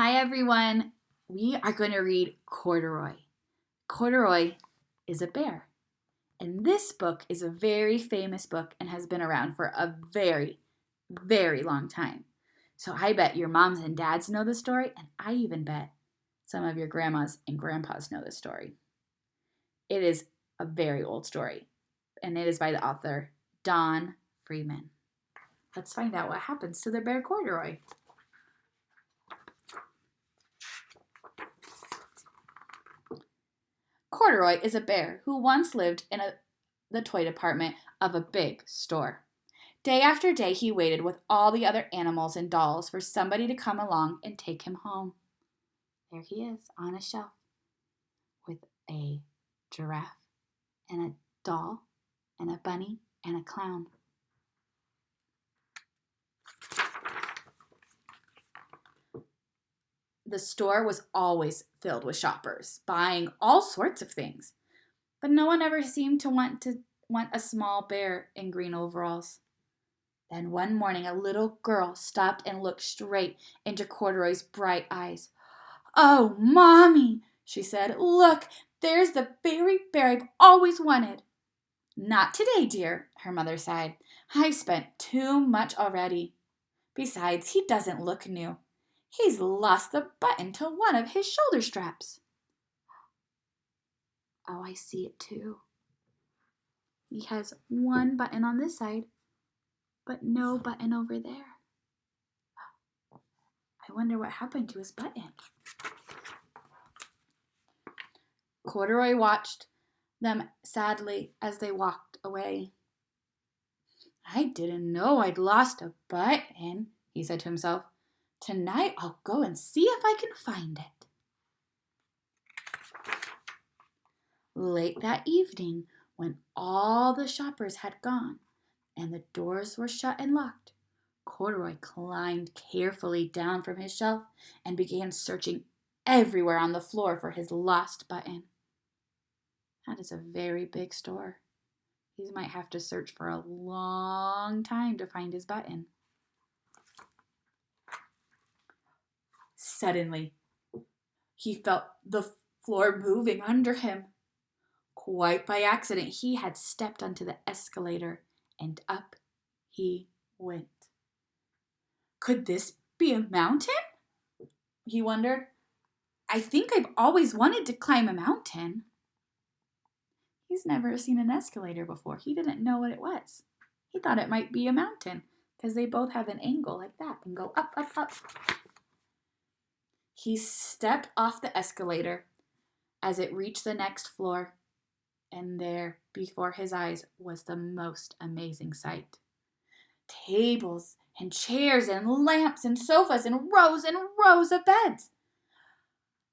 Hi, everyone. We are going to read Corduroy. Corduroy is a bear. And this book is a very famous book and has been around for a very, very long time. So I bet your moms and dads know the story, and I even bet some of your grandmas and grandpas know the story. It is a very old story, and it is by the author Don Freeman. Let's find out what happens to the bear Corduroy. Corduroy is a bear who once lived in the toy department of a big store. Day after day, he waited with all the other animals and dolls for somebody to come along and take him home. There he is on a shelf with a giraffe and a doll and a bunny and a clown. The store was always filled with shoppers, buying all sorts of things. But no one ever seemed to want a small bear in green overalls. Then one morning a little girl stopped and looked straight into Corduroy's bright eyes. "Oh, Mommy," she said, "look, there's the very bear I've always wanted." "Not today, dear," her mother sighed. "I've spent too much already. Besides, he doesn't look new. He's lost the button to one of his shoulder straps." "Oh, I see it too. He has one button on this side, but no button over there. I wonder what happened to his button." Corduroy watched them sadly as they walked away. "I didn't know I'd lost a button," he said to himself. "Tonight I'll go and see if I can find it." Late that evening, when all the shoppers had gone and the doors were shut and locked, Corduroy climbed carefully down from his shelf and began searching everywhere on the floor for his lost button. That is a very big store. He might have to search for a long time to find his button. Suddenly, he felt the floor moving under him. Quite by accident, he had stepped onto the escalator, and up he went. Could this be a mountain? He wondered. I think I've always wanted to climb a mountain. He's never seen an escalator before. He didn't know what it was. He thought it might be a mountain because they both have an angle like that and go up, up, up. He stepped off the escalator as it reached the next floor, and there before his eyes was the most amazing sight. Tables and chairs and lamps and sofas and rows of beds.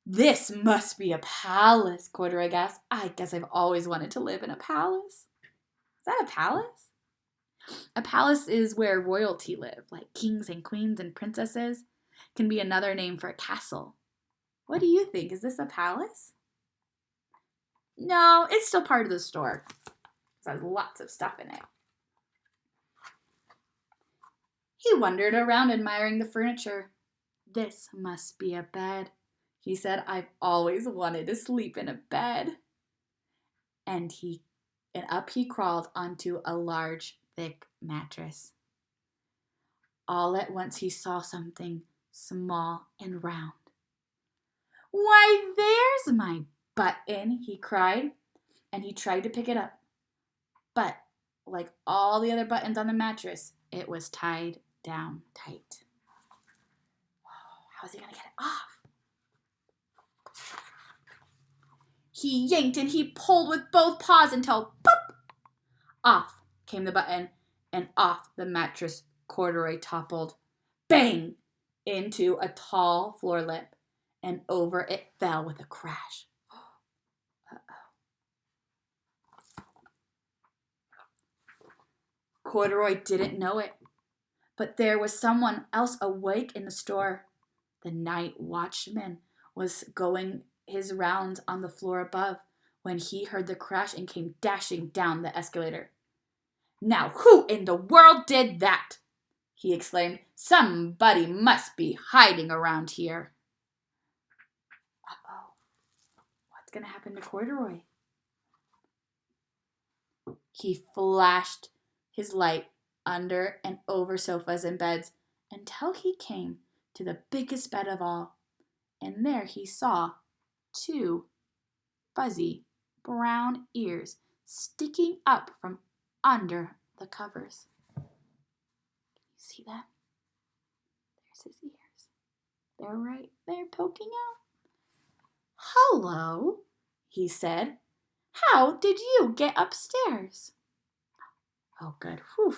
"This must be a palace," Corduroy gasped. "I guess I've always wanted to live in a palace." Is that a palace? A palace is where royalty live, like kings and queens and princesses. It can be another name for a castle. What do you think? Is this a palace? No, it's still part of the store. It has lots of stuff in it. He wandered around admiring the furniture. "This must be a bed," he said. "I've always wanted to sleep in a bed." And up he crawled onto a large, thick mattress. All at once he saw something small and round. "Why, there's my button," he cried, and he tried to pick it up. But, like all the other buttons on the mattress, it was tied down tight. How's he going to get it off? He yanked and he pulled with both paws until pop! Off came the button, and off the mattress Corduroy toppled. Bang! Into a tall floor lip, and over it fell with a crash. Corduroy didn't know it, but there was someone else awake in the store. The night watchman was going his rounds on the floor above when he heard the crash and came dashing down the escalator. "Now, who in the world did that?" he exclaimed. "Somebody must be hiding around here." going to happen to Corduroy? He flashed his light under and over sofas and beds until he came to the biggest bed of all. And there he saw 2 fuzzy brown ears sticking up from under the covers. You see that? There's his ears. They're right there poking out. "Hello," he said. "How did you get upstairs?" Oh, good. Whew.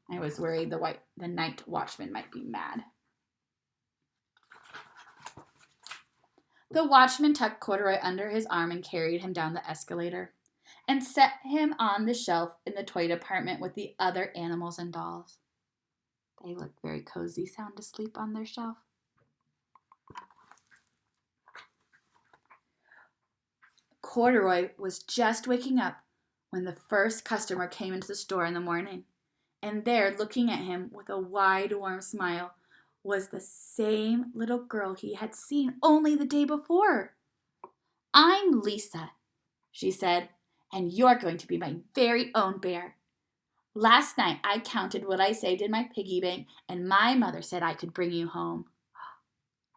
I was worried the night watchman might be mad. The watchman tucked Corduroy under his arm and carried him down the escalator and set him on the shelf in the toy department with the other animals and dolls. They look very cozy, sound asleep on their shelf. Corduroy was just waking up when the first customer came into the store in the morning. And there, looking at him with a wide, warm smile, was the same little girl he had seen only the day before. "I'm Lisa," she said, "and you're going to be my very own bear. Last night I counted what I saved in my piggy bank, and my mother said I could bring you home."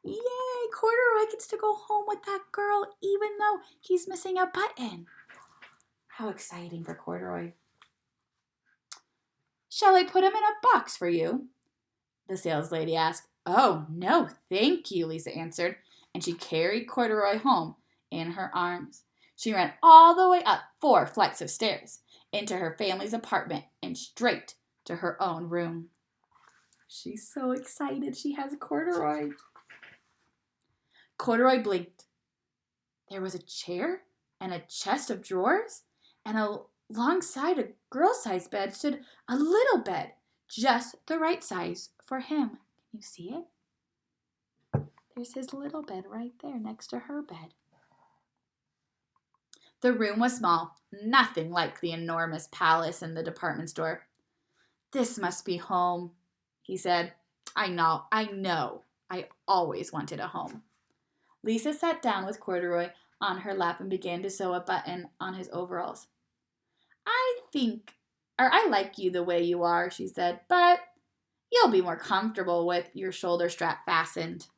Yay, Corduroy gets to go home with that girl even though he's missing a button. How exciting for Corduroy. "Shall I put him in a box for you?" the sales lady asked. "Oh, no, thank you," Lisa answered, and she carried Corduroy home in her arms. She ran all the way up 4 flights of stairs into her family's apartment and straight to her own room. She's so excited she has Corduroy. Corduroy blinked. There was a chair and a chest of drawers, and alongside a girl-sized bed stood a little bed, just the right size for him. Can you see it? There's his little bed right there next to her bed. The room was small, nothing like the enormous palace in the department store. "This must be home," he said. I know. I always wanted a home." Lisa sat down with Corduroy on her lap and began to sew a button on his overalls. I like you the way you are," she said, "but you'll be more comfortable with your shoulder strap fastened."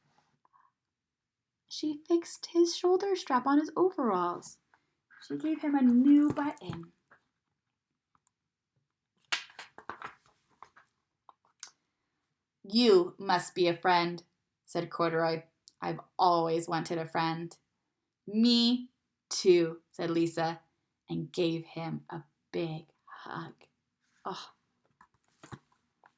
She fixed his shoulder strap on his overalls. She gave him a new button. "You must be a friend," said Corduroy. "I've always wanted a friend." "Me too," said Lisa, and gave him a big hug. Oh,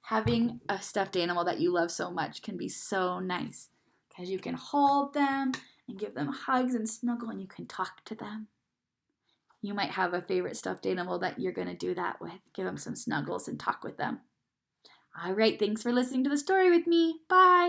having a stuffed animal that you love so much can be so nice because you can hold them and give them hugs and snuggle, and you can talk to them. You might have a favorite stuffed animal that you're going to do that with. Give them some snuggles and talk with them. All right, thanks for listening to the story with me. Bye.